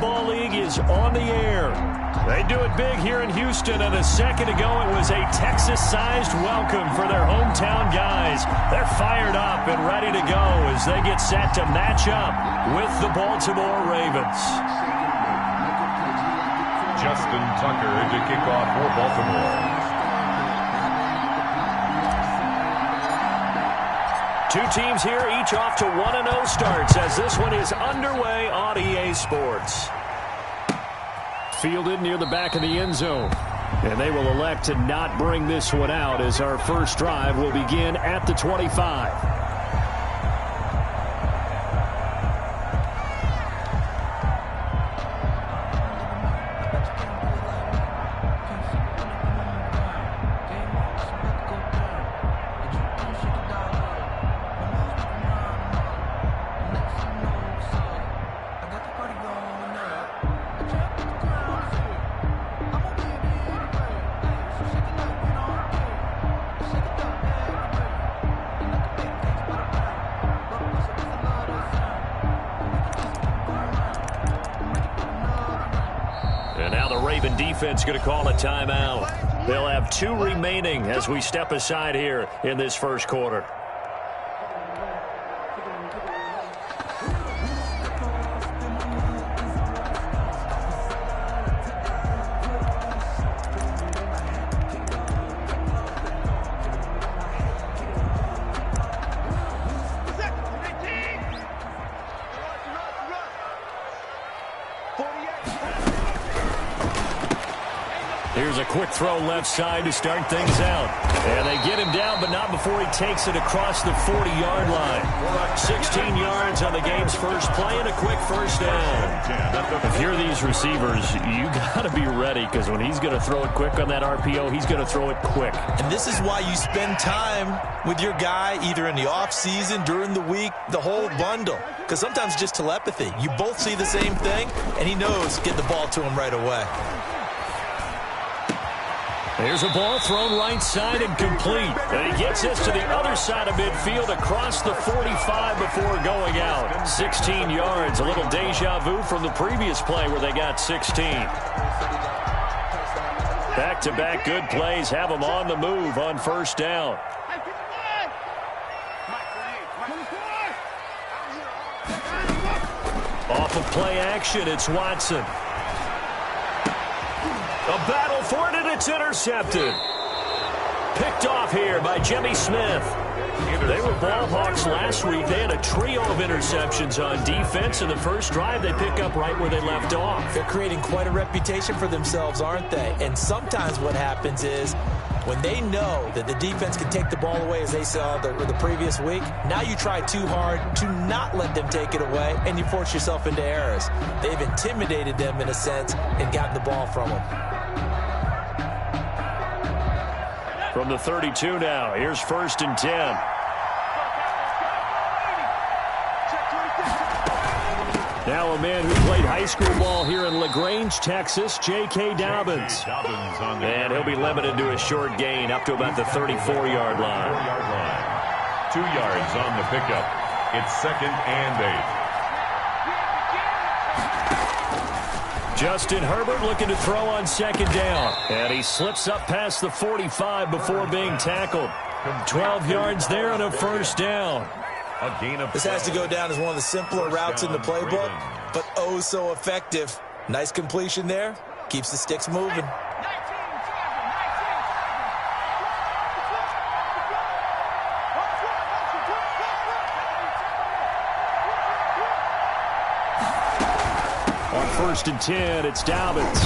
Football League is on the air. They do it big here in Houston, and a second ago it was a Texas-sized welcome for their hometown guys. They're fired up and ready to go as they get set to match up with the Baltimore Ravens. Justin Tucker to kick off for Baltimore. Two teams here, each off to 1-0 starts as this one is underway on EA Sports. Fielded near the back of the end zone. And they will elect to not bring this one out as our first drive will begin at the 25. Defense going to call a timeout. They'll have 2 remaining as we step aside here in this first quarter. Here's a quick throw left side to start things out. And they get him down, but not before he takes it across the 40-yard line. 16 yards on the game's first play and a quick first down. If you're these receivers, you got to be ready because when he's going to throw it quick on that RPO, he's going to throw it quick. And this is why you spend time with your guy either in the offseason, during the week, the whole bundle. Because sometimes just telepathy. You both see the same thing, and he knows get the ball to him right away. There's a ball thrown right side and complete. And he gets this to the other side of midfield across the 45 before going out. 16 yards, a little deja vu from the previous play where they got 16. Back-to-back good plays have them on the move on first down. Off of play action, it's Watson. A battle for it, and it's intercepted. Picked off here by Jimmy Smith. They were ball hawks last week. They had a trio of interceptions on defense. In the first drive, they pick up right where they left off. They're creating quite a reputation for themselves, aren't they? And sometimes what happens is when they know that the defense can take the ball away, as they saw the previous week, now you try too hard to not let them take it away, and you force yourself into errors. They've intimidated them in a sense and gotten the ball from them. From the 32 now, here's 1st and 10. Now a man who played high school ball here in LaGrange, Texas, J.K. Dobbins. And he'll be limited to a short gain up to about the 34-yard line. 2 yards on the pickup. It's 2nd and 8. Justin Herbert looking to throw on 2nd down. And he slips up past the 45 before being tackled. 12 yards there and a first down. This has to go down as one of the simpler routes in the playbook, but oh so effective. Nice completion there. Keeps the sticks moving. On 1st and 10, it's Dobbins.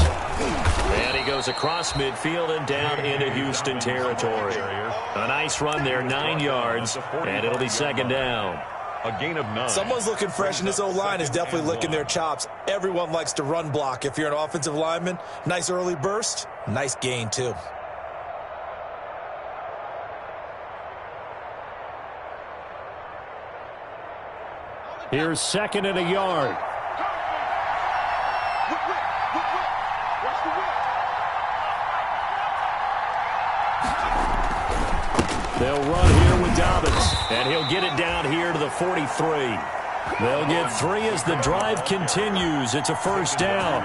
And he goes across midfield and down into Houston territory. A nice run there, 9 yards, and it'll be 2nd down. A gain of 9. Someone's looking fresh, and this O-line is definitely licking their chops. Everyone likes to run block. If you're an offensive lineman, nice early burst, nice gain too. Here's 2nd and a yard. They'll run here with Dobbins, and he'll get it down here to the 43. They'll get 3 as the drive continues. It's a first down.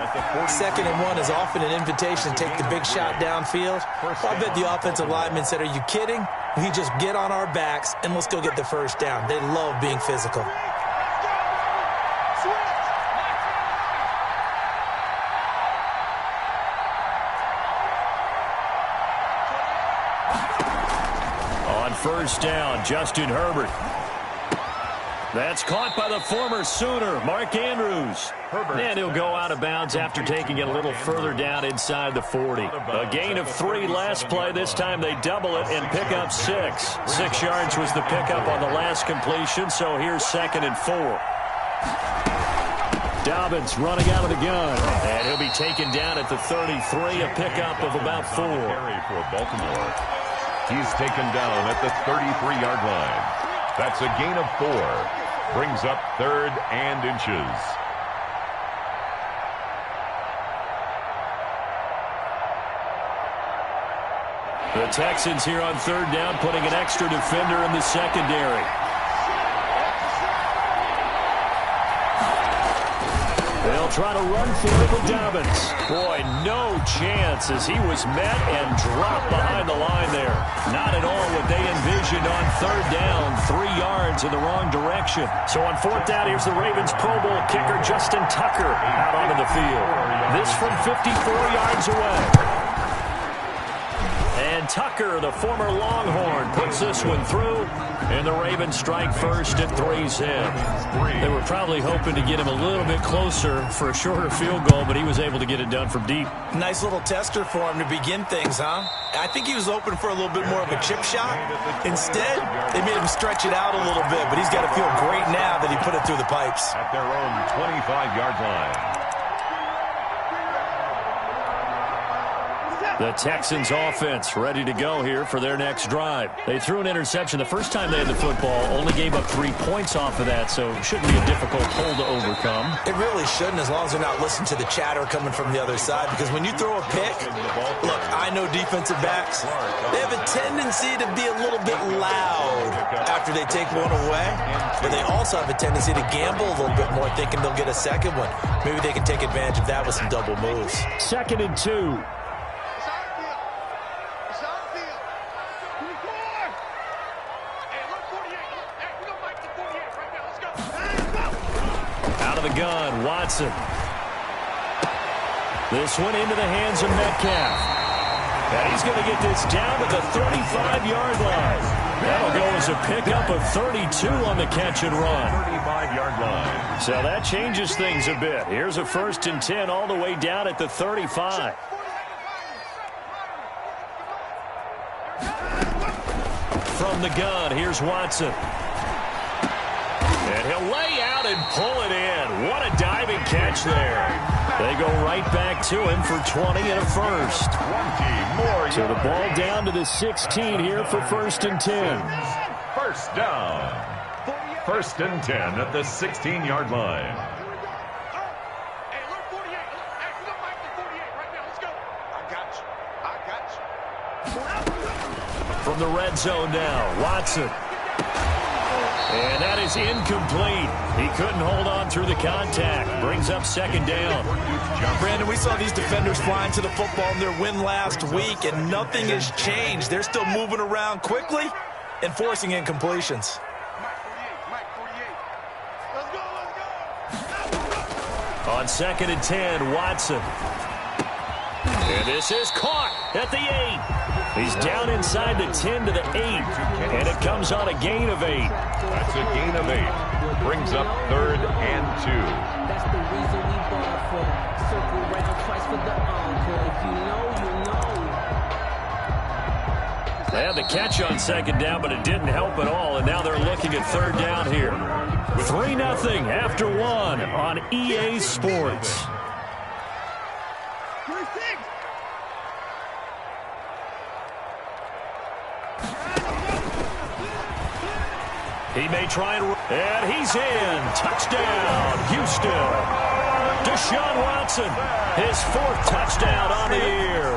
2nd and 1 is often an invitation to take the big shot downfield. I bet the offensive lineman said, are you kidding? We just get on our backs and let's go get the first down. They love being physical. On first down, Justin Herbert. That's caught by the former Sooner, Mark Andrews. And he'll go out of bounds after taking it a little further down inside the 40. A gain of 3 last play. This time they double it and pick up 6. 6 yards was the pickup on the last completion, so here's 2nd and 4. Dobbins running out of the gun. And he'll be taken down at the 33, a pickup of about 4. For Baltimore. He's taken down at the 33-yard line. That's a gain of 4. Brings up 3rd and inches. The Texans here on 3rd down, putting an extra defender in the secondary. They'll try to run for it with Dobbins. Boy, no chance as he was met and dropped behind the line there. Not at all what they envisioned on 3rd down. 3 yards in the wrong direction. So on 4th down, here's the Ravens Pro Bowl kicker Justin Tucker out onto the field. This from 54 yards away. And Tucker, the former Longhorn, puts this one through. And the Ravens strike first at 3's head. They were probably hoping to get him a little bit closer for a shorter field goal, but he was able to get it done from deep. Nice little tester for him to begin things, huh? I think he was hoping for a little bit more of a chip shot. Instead, they made him stretch it out a little bit, but he's got to feel great now that he put it through the pipes. At their own 25-yard line. The Texans offense ready to go here for their next drive. They threw an interception the first time they had the football, only gave up 3 points off of that, so it shouldn't be a difficult hole to overcome. It really shouldn't, as long as they're not listening to the chatter coming from the other side, because when you throw a pick, look, I know defensive backs, they have a tendency to be a little bit loud after they take one away, but they also have a tendency to gamble a little bit more, thinking they'll get a second one. Maybe they can take advantage of that with some double moves. 2nd and 2. The gun, Watson. This one into the hands of Metcalf. And he's going to get this down to the 35-yard line. That'll go as a pickup of 32 on the catch and run. 35-yard line. So that changes things a bit. Here's a 1st and 10 all the way down at the 35. From the gun, here's Watson. And he'll lay out and pull it in. What a diving catch there. They go right back to him for 20 and a first. 20 more. So the ball down to the 16 here for 1st and 10. First down. 1st and 10 at the 16-yard line. From the red zone now, Watson. And that is incomplete. He couldn't hold on through the contact. Brings up 2nd down. Brandon, we saw these defenders flying to the football in their win last week, and nothing has changed. They're still moving around quickly and forcing incompletions. On 2nd and 10, Watson. And this is caught at the 8. He's down inside the 10 to the 8. And it comes on a gain of 8. That's a gain of 8. Brings up 3rd and 2. That's the reason we bought for. Circle round twice for the encore. If you know, you know. They had the catch on 2nd down, but it didn't help at all. And now they're looking at 3rd down here. 3-0 after 1 on EA Sports. He may try and he's in. Touchdown, Houston. Deshaun Watson, his 4th touchdown on the year.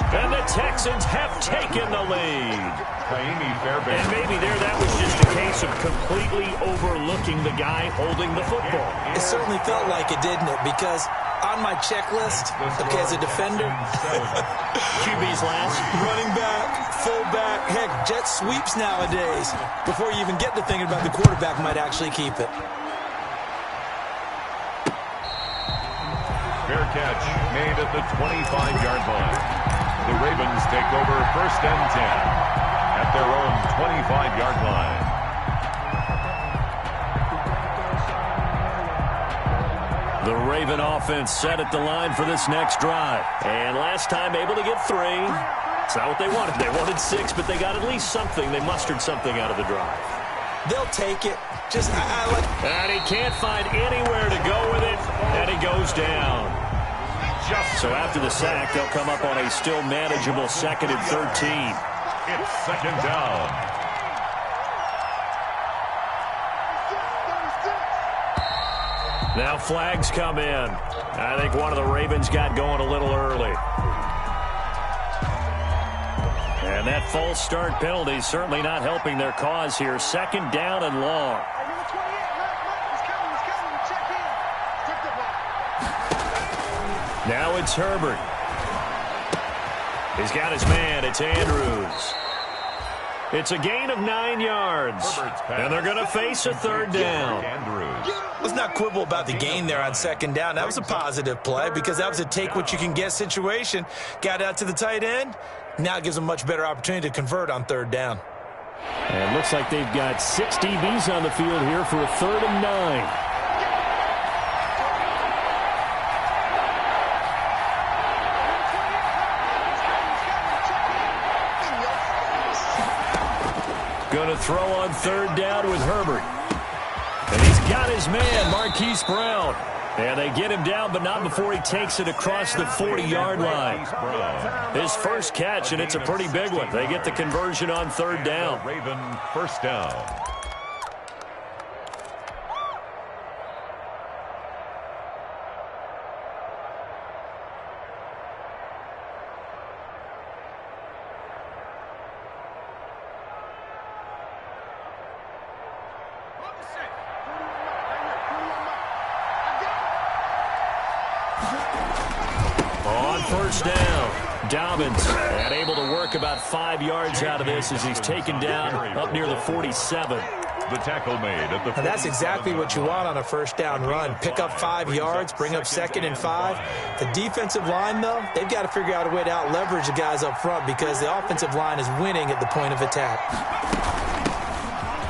And the Texans have taken the lead. And maybe that was just a case of completely overlooking the guy holding the football. It certainly felt like it, didn't it? Because on my checklist, okay, as a defender, QB's last. running back, fullback, heck, jet sweeps nowadays. Before you even get to thinking about the quarterback might actually keep it. Fair catch made at the 25-yard line. The Ravens take over 1st and 10 at their own 25-yard line. The Raven offense set at the line for this next drive. And last time able to get 3. It's not what they wanted. They wanted 6, but they got at least something. They mustered something out of the drive. They'll take it. Just, And he can't find anywhere to go with it, and he goes down. So after the sack, they'll come up on a still manageable 2nd and 13. It's 2nd down. Now flags come in. I think one of the Ravens got going a little early. And that false start penalty is certainly not helping their cause here. 2nd down and long. Now it's Herbert. He's got his man. It's Andrews. It's a gain of 9 yards. And they're going to face a 3rd down. let's not quibble about the gain there on 2nd down. That was a positive play because that was a take-what-you-can-get situation. Got out to the tight end. Now it gives them a much better opportunity to convert on 3rd down. And it looks like they've got 6 DBs on the field here for a 3rd and 9. Going to throw on 3rd down with Herbert. And he's got his man, Marquise Brown. And they get him down, but not before he takes it across the 40-yard line. His first catch, and it's a pretty big one. They get the conversion on 3rd down. Raven 1st down. On 1st down, Dobbins and able to work about 5 yards out of this as he's taken down up near the 47. The tackle made at the. And that's exactly what you want on a 1st down run. Pick up 5 yards, bring up 2nd and 5. The defensive line, though, they've got to figure out a way to out-leverage the guys up front because the offensive line is winning at the point of attack.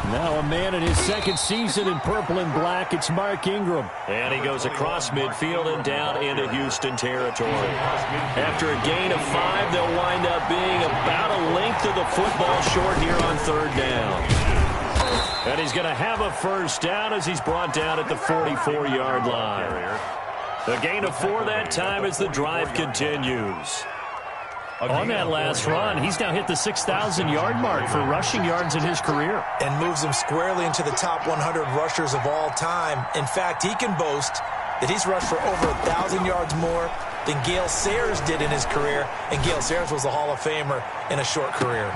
Now a man in his 2nd season in purple and black. It's Mark Ingram. And he goes across midfield and down into Houston territory. After a gain of 5, they'll wind up being about a length of the football short here on 3rd down. And he's going to have a 1st down as he's brought down at the 44-yard line. A gain of 4 that time as the drive continues. On that last run, he's now hit the 6,000-yard mark for rushing yards in his career. And moves him squarely into the top 100 rushers of all time. In fact, he can boast that he's rushed for over 1,000 yards more than Gale Sayers did in his career. And Gale Sayers was a Hall of Famer in a short career.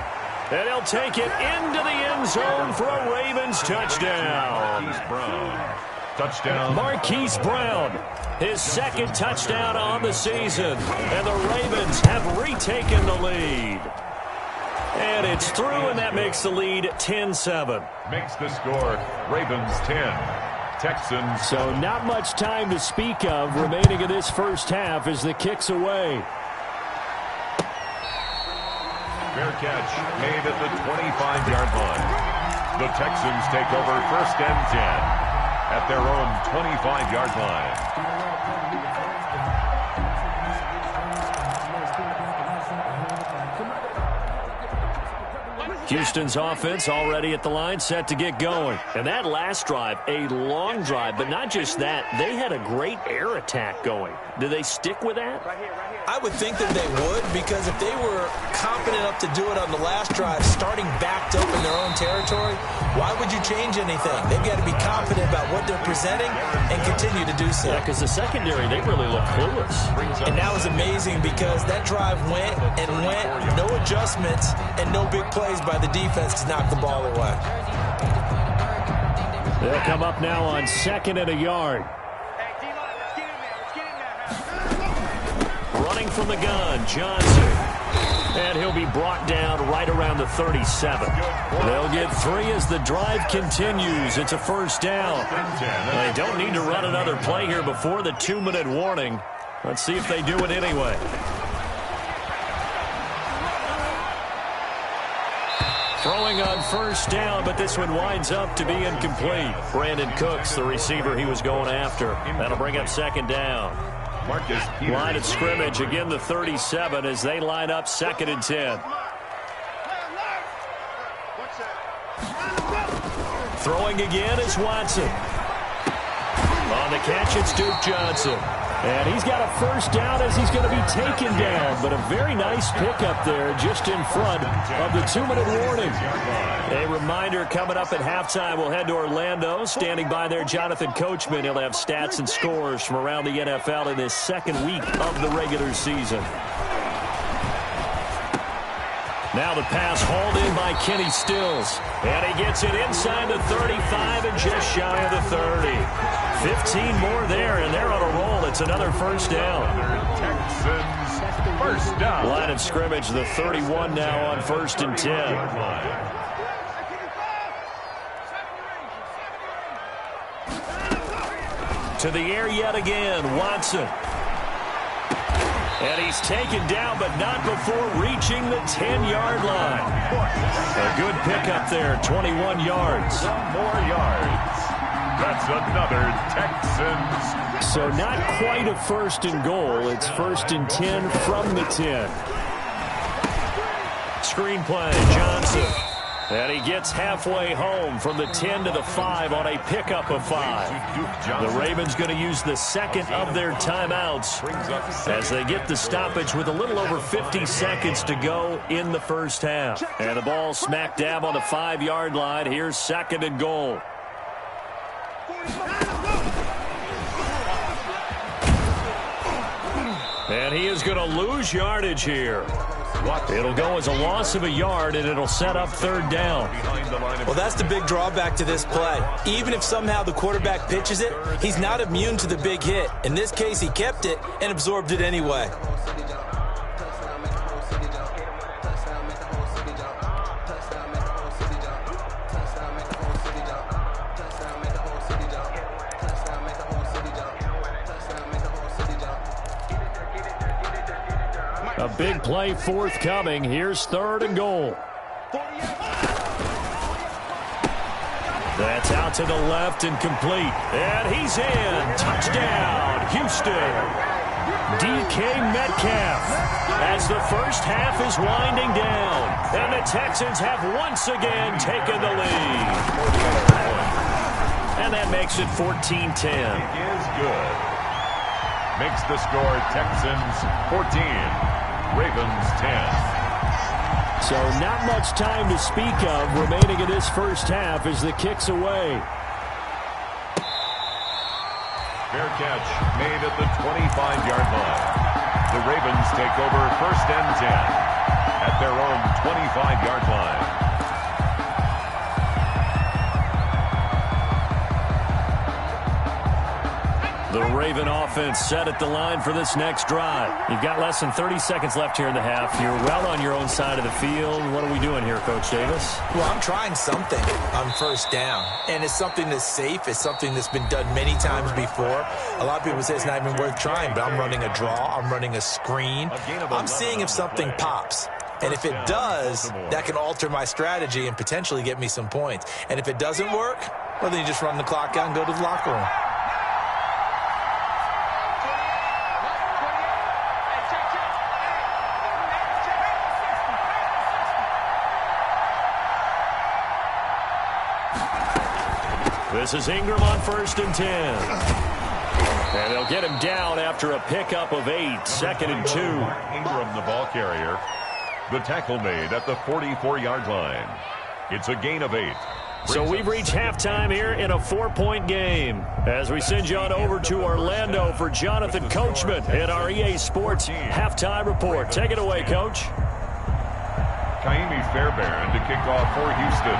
And he'll take it into the end zone for a Ravens touchdown. Marquise Brown. Touchdown. Marquise Brown, his 2nd touchdown on the season. And the Ravens have retaken the lead. And it's through, and that makes the lead 10-7. Makes the score Ravens 10. Texans. So not much time to speak of remaining in this first half as the kick's away. Fair catch made at the 25-yard line. The Texans take over 1st and 10. At their own 25-yard line. Houston's offense already at the line, set to get going. And that last drive, a long drive, but not just that. They had a great air attack going. Do they stick with that? I would think that they would, because if they were confident enough to do it on the last drive, starting backed up in their own territory, why would you change anything? They've got to be confident about what they're presenting and continue to do so. Yeah, because the secondary, they really look clueless. And that was amazing because that drive went and went, no adjustments and no big plays by the defense to knock the ball away. They'll come up now on 2nd and a yard. Running from the gun, Johnson. And he'll be brought down right around the 37. They'll get 3 as the drive continues. It's a first down. They don't need to run another play here before the 2-minute warning. Let's see if they do it anyway. Throwing on first down, but this one winds up to be incomplete. Brandon Cooks, the receiver he was going after. That'll bring up 2nd down. Line of scrimmage, again the 37 as they line up 2nd and 10. Throwing again is Watson. On the catch, it's Duke Johnson. And he's got a first down as he's going to be taken down. But a very nice pickup there just in front of the 2-minute warning. A reminder coming up at halftime. We'll head to Orlando. Standing by there, Jonathan Coachman. He'll have stats and scores from around the NFL in this 2nd week of the regular season. Now the pass hauled in by Kenny Stills. And he gets it inside the 35 and just shy of the 30. 15 more there, and they're on a roll. It's another first down. Texans first down. Line of scrimmage, the 31 now on 1st and 10. To the air yet again, Watson. And he's taken down, but not before reaching the 10-yard line. A good pickup there, 21 yards. Some more yards. That's another Texans. So not quite a 1st and goal. It's 1st and 10 from the 10. Screenplay, Johnson. And he gets halfway home from the 10 to the 5 on a pickup of 5. The Ravens going to use the 2nd of their timeouts as they get the stoppage with a little over 50 seconds to go in the first half. And the ball smack dab on the 5-yard line. Here's 2nd and goal. And he is going to lose yardage here. It'll go as a loss of a yard, and it'll set up 3rd down. Well, that's the big drawback to this play. Even if somehow the quarterback pitches it, he's not immune to the big hit. In this case, he kept it and absorbed it anyway. A big play forthcoming. Here's 3rd and goal. That's out to the left and complete. And he's in. Touchdown, Houston. DK Metcalf as the first half is winding down. And the Texans have once again taken the lead. And that makes it 14-10. Is good. Makes the score Texans 14. Ravens 10. So not much time to speak of remaining in this first half as the kick's away. Fair catch made at the 25-yard line. The Ravens take over 1st and 10 at their own 25-yard line. The Raven offense set at the line for this next drive. You've got less than 30 seconds left here in the half. You're well on your own side of the field. What are we doing here, Coach Davis? Well, I'm trying something on 1st down. And it's something that's safe. It's something that's been done many times before. A lot of people say it's not even worth trying, but I'm running a draw. I'm running a screen. I'm seeing if something pops. And if it does, that can alter my strategy and potentially get me some points. And if it doesn't work, well, then you just run the clock out and go to the locker room. This is Ingram on 1st and 10. And they'll get him down after a pickup of 8, 2nd and 2. Ingram, the ball carrier. The tackle made at the 44-yard line. It's a gain of 8. So we've reached halftime here in a 4-point game. As we send you on over to Orlando for Jonathan Coachman in our EA Sports Halftime Report. Take it away, Coach. Kaimi Fairbairn to kick off for Houston.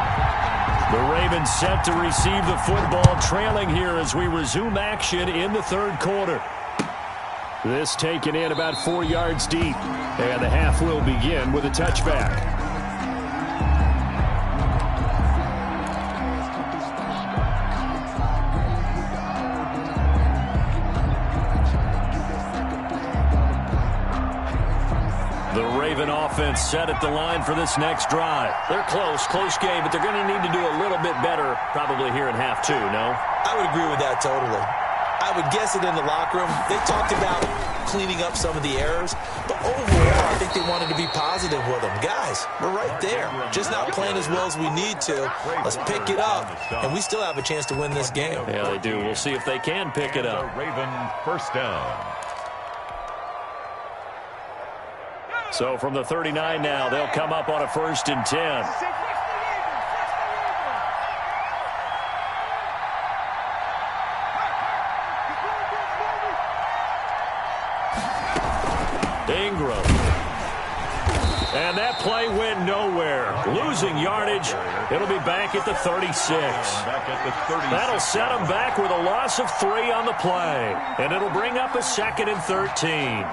The Ravens set to receive the football, trailing here as we resume action in the 3rd quarter. This taken in about 4 yards deep. And the half will begin with a touchback. Offense set at the line for this next drive. They're close game, but they're going to need to do a little bit better probably here in half 2, no? I would agree with that totally. I would guess it in the locker room. They talked about cleaning up some of the errors, but overall, I think they wanted to be positive with them. Guys, we're right there. Just not playing as well as we need to. Let's pick it up, and we still have a chance to win this game. Yeah, they do. We'll see if they can pick it up. Raven first down. So from the 39 now, they'll come up on a 1st and 10. Ingram. And that play went nowhere. Losing yardage. It'll be back at the 36. That'll set them back with a loss of 3 on the play. And it'll bring up a 2nd and 13.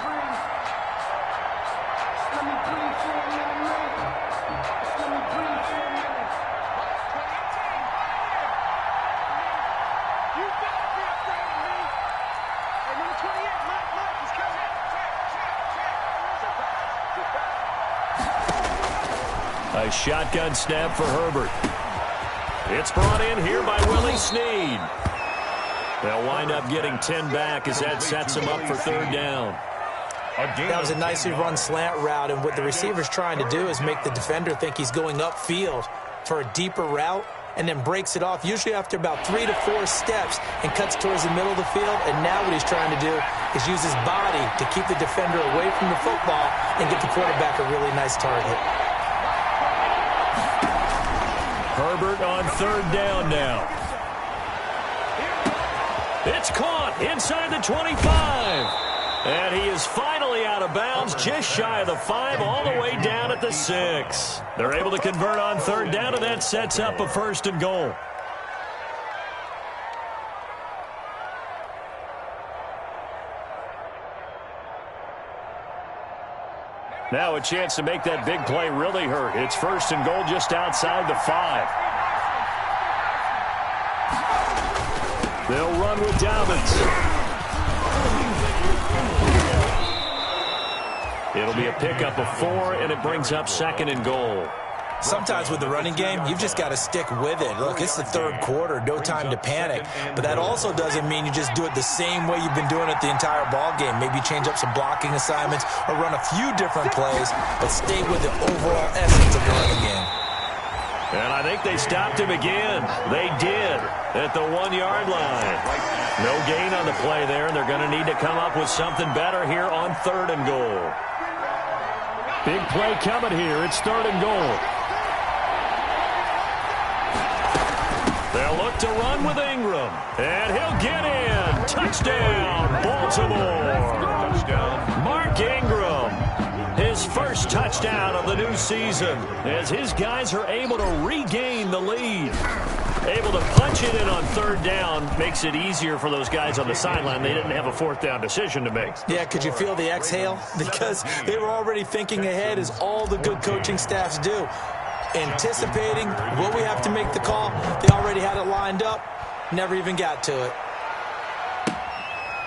A shotgun snap for Herbert. It's brought in here by Willie Snead. They'll wind up getting 10 back as that sets them up for 3rd down. That was a nicely run slant route, and what the receiver's trying to do is make the defender think he's going upfield for a deeper route and then breaks it off, usually after about 3 to 4 steps, and cuts towards the middle of the field. And now what he's trying to do is use his body to keep the defender away from the football and get the quarterback a really nice target. Herbert on 3rd down now. It's caught inside the 25. And he is finally out of bounds, just shy of the 5, all the way down at the 6. They're able to convert on 3rd down, and that sets up a 1st and goal. Now a chance to make that big play really hurt. It's 1st and goal just outside the 5. They'll run with Dobbins. It'll be a pickup of 4, and it brings up 2nd and goal. Sometimes with the running game, you've just got to stick with it. Look, it's the 3rd quarter, no time to panic. But that also doesn't mean you just do it the same way you've been doing it the entire ball game. Maybe change up some blocking assignments or run a few different plays, but stay with the overall essence of the running game. And I think they stopped him again. They did at the 1-yard line. No gain on the play there, and they're going to need to come up with something better here on 3rd and goal. Big play coming here. It's 3rd and goal. They'll look to run with Ingram. And he'll get in. Touchdown, Baltimore. Touchdown. Mark Ingram. His first touchdown of the new season as his guys are able to regain the lead. Able to punch it in on 3rd down makes it easier for those guys on the sideline. They didn't have a 4th down decision to make. Yeah, could you feel the exhale? Because they were already thinking ahead, as all the good coaching staffs do. Anticipating, will we have to make the call? They already had it lined up. Never even got to it.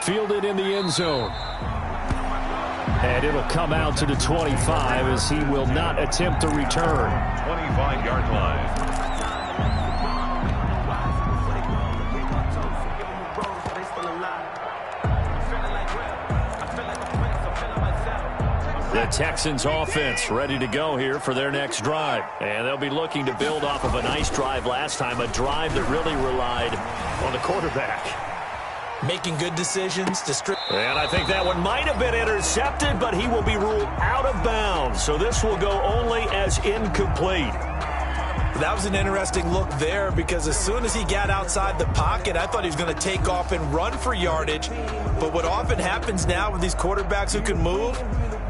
Fielded in the end zone. And it'll come out to the 25 as he will not attempt to return. 25-yard line. The Texans offense ready to go here for their next drive. And they'll be looking to build off of a nice drive last time, a drive that really relied on the quarterback. Making good decisions to strip. And I think that one might have been intercepted, but he will be ruled out of bounds. So this will go only as incomplete. That was an interesting look there because as soon as he got outside the pocket, I thought he was going to take off and run for yardage. But what often happens now with these quarterbacks who can move,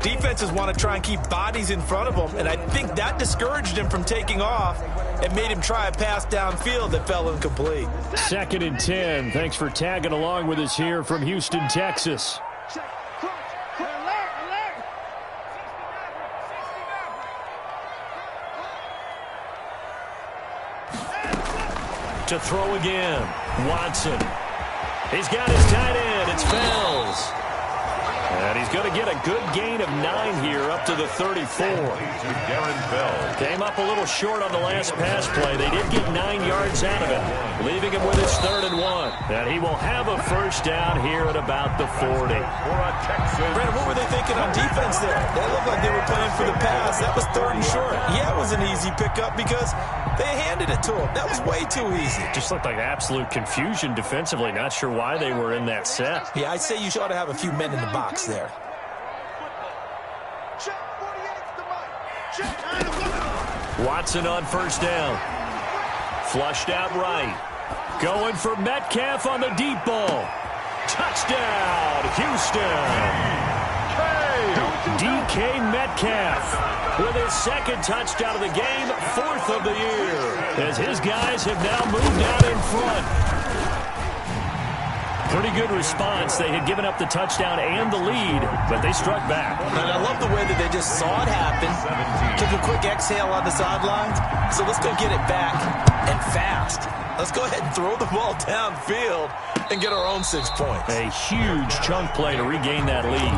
defenses want to try and keep bodies in front of them, and I think that discouraged him from taking off and made him try a pass downfield that fell incomplete. 2nd and 10. Thanks for tagging along with us here from Houston, Texas. To throw again, Watson. He's got his tight end. It's Fells. And he's going to get a good gain of 9 here up to the 34. Came up a little short on the last pass play. They did get 9 yards out of it, leaving him with his 3rd and 1. And he will have a first down here at about the 40. Brandon, what were they thinking on defense there? They looked like they were playing for the pass. That was 3rd and short. Yeah, it was an easy pickup because they handed it to him. That was way too easy. Just looked like absolute confusion defensively. Not sure why they were in that set. Yeah, I'd say you ought to have a few men in the box there. Watson on first down. Flushed out right. Going for Metcalf on the deep ball. Touchdown, Houston. DK Metcalf with his 2nd touchdown of the game, 4th of the year, as his guys have now moved out in front. Pretty good response. They had given up the touchdown and the lead, but they struck back. And I love the way that they just saw it happen, took a quick exhale on the sidelines. So let's go get it back and fast. Let's go ahead and throw the ball downfield and get our own 6 points. A huge chunk play to regain that lead.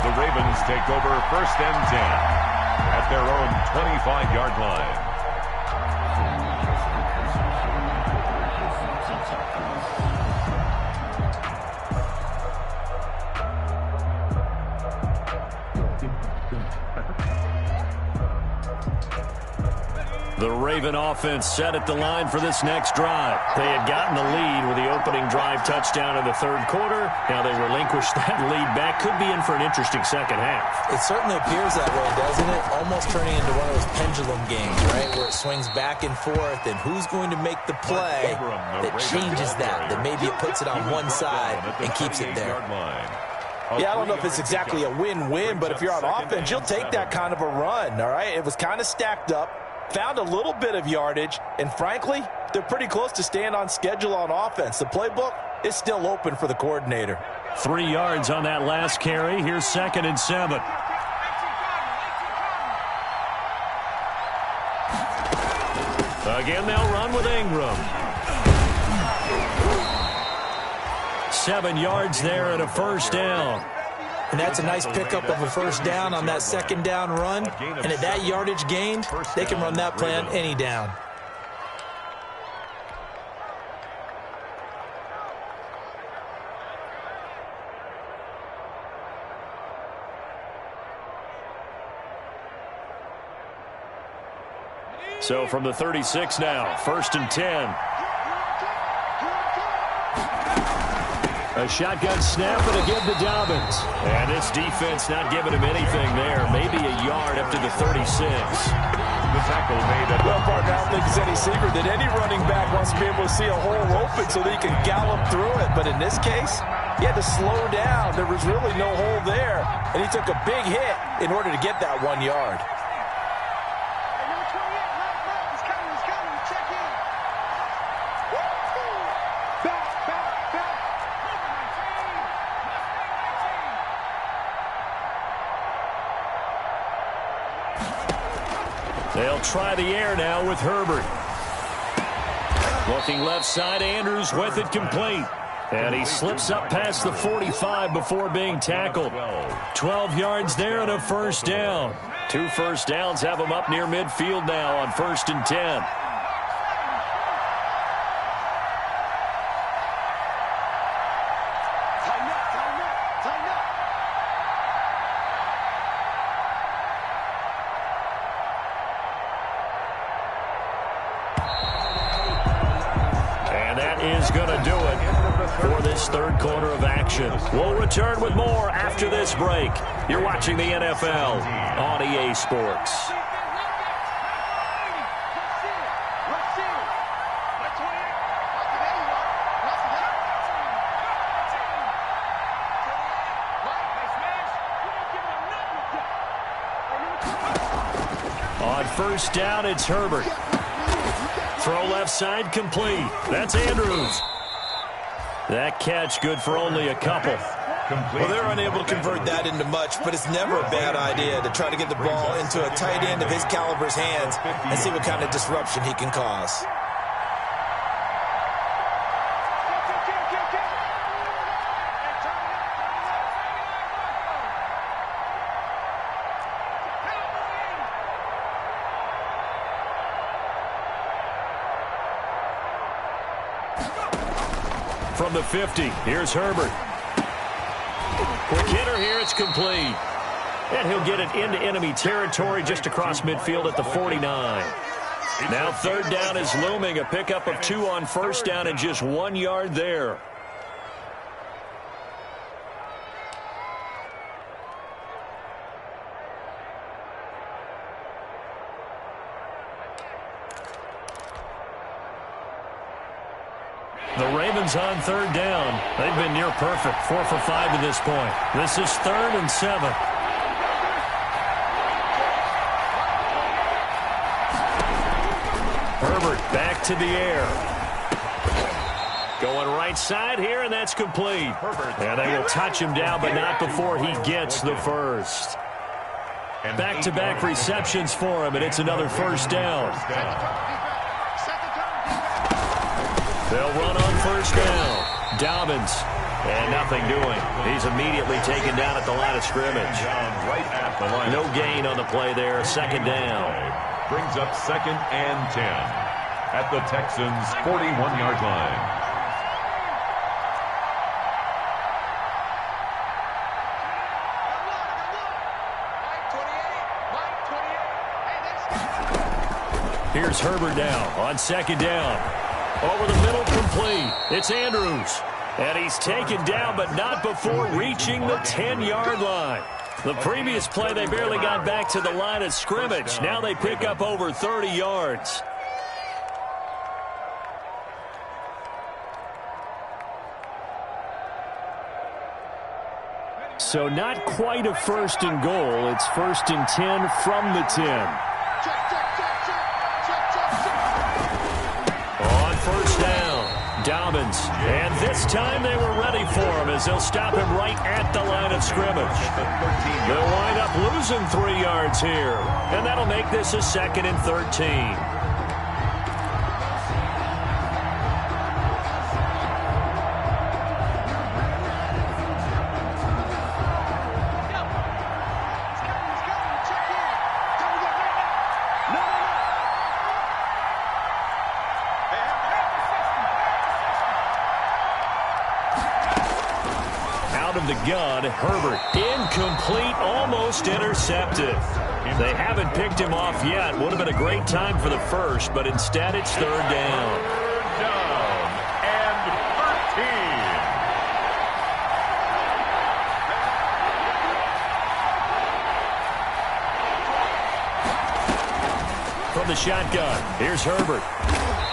The Ravens take over 1st and 10 at their own 25-yard line. The Raven offense set at the line for this next drive. They had gotten the lead with the opening drive touchdown in the 3rd quarter. Now they relinquished that lead back. Could be in for an interesting second half. It certainly appears that way, doesn't it? Almost turning into one of those pendulum games, right, where it swings back and forth, and who's going to make the play that changes that maybe it puts it on one side and keeps it there. Yeah, I don't know if it's exactly a win-win, but if you're on offense, you'll take that kind of a run, all right? It was kind of stacked up. Found a little bit of yardage, and frankly, they're pretty close to staying on schedule on offense. The playbook is still open for the coordinator. 3 yards on that last carry. Here's 2nd and 7. Again, they'll run with Ingram. 7 yards there and a first down. And that's a nice pickup of a first down on that 2nd down run. And at that yardage gained, they can run that play on any down. So from the 36 now, 1st and 10. A shotgun snap and again to Dobbins. And this defense not giving him anything there. Maybe a yard up to the 36. The tackle made at well, partner, I don't think it's any secret that any running back wants to be able to see a hole open so that he can gallop through it. But in this case, he had to slow down. There was really no hole there. And he took a big hit in order to get that 1 yard. They'll try the air now with Herbert. Looking left side, Andrews with it complete. And he slips up past the 45 before being tackled. 12 yards there and a first down. 2 first downs have him up near midfield now on 1st and 10. is going to do it for this third quarter of action. We'll return with more after this break. You're watching the NFL on EA Sports. On first down, it's Herbert. Throw left side, complete. That's Andrews. That catch good for only a couple. Well, they're unable to convert that into much, but it's never a bad idea to try to get the ball into a tight end of his caliber's hands and see what kind of disruption he can cause. From the 50, here's Herbert. Quick hitter here, it's complete. And he'll get it into enemy territory just across midfield at the 49. Now third down is looming, a pickup of 2 on first down and just 1 yard there. The Ravens on third down. They've been near perfect, 4 for 5 to this point. This is 3rd and 7. Herbert back to the air. Going right side here, and that's complete. And they will touch him down, but not before he gets the first. Back-to-back receptions for him, and it's another first down. They'll run on first down. Dobbins, and nothing doing. He's immediately taken down at the line of scrimmage. No gain on the play there. Second down. Brings up 2nd and 10 at the Texans' 41-yard line. Here's Herbert now on second down. Over the middle, complete. It's Andrews. And he's taken down, but not before reaching the 10-yard line. The previous play, they barely got back to the line of scrimmage. Now they pick up over 30 yards. So not quite a first and goal. It's 1st and 10 from the 10. First down, Dobbins. And this time they were ready for him as they'll stop him right at the line of scrimmage. They'll wind up losing 3 yards here. And that'll make this a 2nd and 13. Of the gun, Herbert incomplete, almost intercepted. They haven't picked him off yet. Would have been a great time for the first, but instead it's 3rd down. 3rd down and 13. From the shotgun, here's Herbert.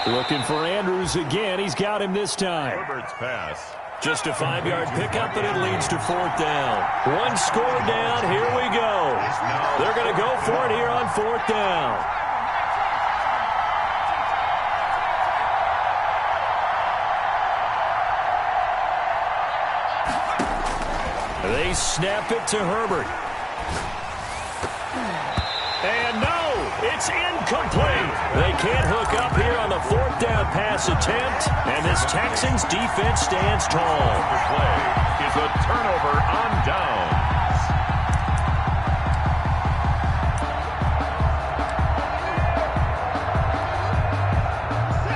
Looking for Andrews again. He's got him this time. Herbert's pass. Just a 5-yard pickup, and it leads to 4th down. 1 score down. Here we go. They're going to go for it here on 4th down. They snap it to Herbert. And no, it's incomplete. They can't hook up here on the 4th down pass attempt, and this Texans defense stands tall. The play is a turnover on downs.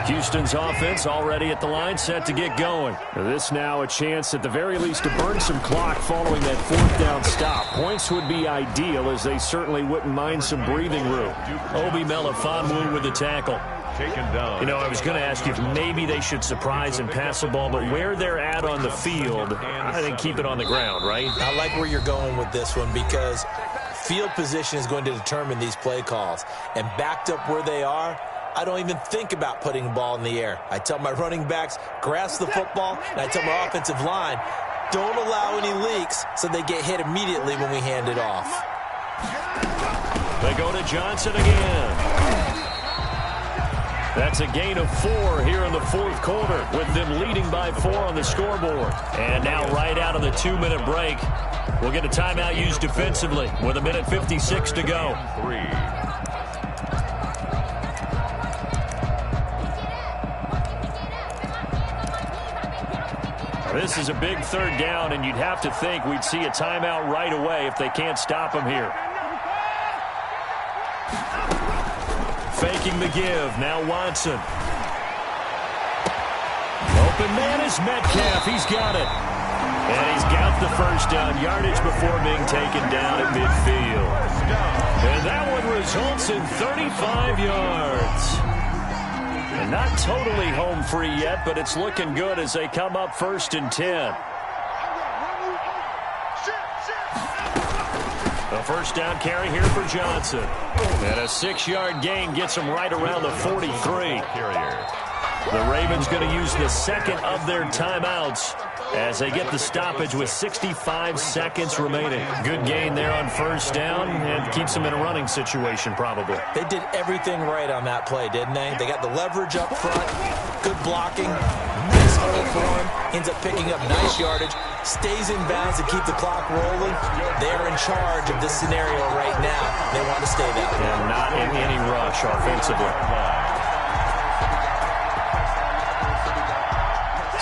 Houston's offense already at the line, set to get going. This now a chance at the very least to burn some clock following that 4th down stop. Points would be ideal, as they certainly wouldn't mind some breathing room. Obi Melifonwu with the tackle. taken down. You know, I was going to ask you if maybe they should surprise and pass the ball, but where they're at on the field, I think keep it on the ground, right? I like where you're going with this one because field position is going to determine these play calls. And backed up where they are, I don't even think about putting the ball in the air. I tell my running backs, grasp the football, and I tell my offensive line, don't allow any leaks so they get hit immediately when we hand it off. They go to Johnson again. That's a gain of 4 here in the fourth quarter with them leading by 4 on the scoreboard. And now right out of the 2-minute break, we'll get a timeout used defensively with 1:56 to go. 3. This is a big third down, and you'd have to think we'd see a timeout right away if they can't stop him here. Faking the give. Now Watson. Open man is Metcalf. He's got it. And he's got the first down yardage before being taken down at midfield. And that one results in 35 yards. And not totally home free yet, but it's looking good as they come up 1st and 10. A first down carry here for Johnson. And a 6-yard gain gets him right around the 43. The Ravens going to use the second of their timeouts as they get the stoppage with 65 seconds remaining. Good gain there on first down and keeps them in a running situation probably. They did everything right on that play, didn't they? They got the leverage up front, good blocking, nice hole for him, ends up picking up nice yardage, stays in bounds to keep the clock rolling. They're in charge of this scenario right now. They want to stay that way. And not in any rush offensively.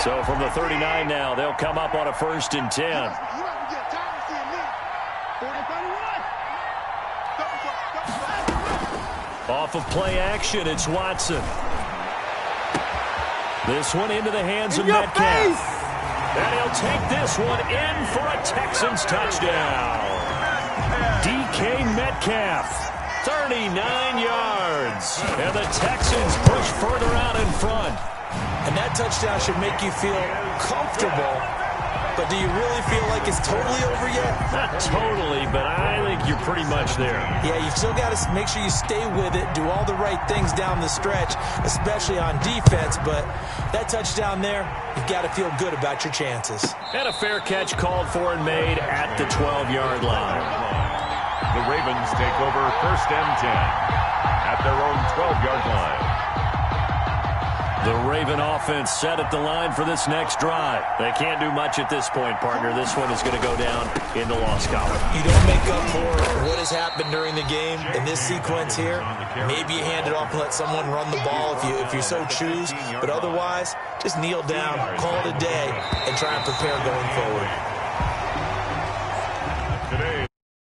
So from the 39 now, they'll come up on a 1st and 10. Off of play action, it's Watson. This one into the hands of Metcalf. And he'll take this one in for a Texans touchdown. DK Metcalf, 39 yards. And the Texans push further out in front. And that touchdown should make you feel comfortable. But do you really feel like it's totally over yet? Not totally, but I think you're pretty much there. Yeah, you've still got to make sure you stay with it, do all the right things down the stretch, especially on defense. But that touchdown there, you've got to feel good about your chances. And a fair catch called for and made at the 12-yard line. The Ravens take over 1st and 10 at their own 12-yard line. The Raven offense set at the line for this next drive. They can't do much at this point, partner. This one is going to go down in the loss column. You don't make up for what has happened during the game in this sequence here. Maybe you hand it off and let someone run the ball if you so choose. But otherwise, just kneel down, call it a day, and try and prepare going forward.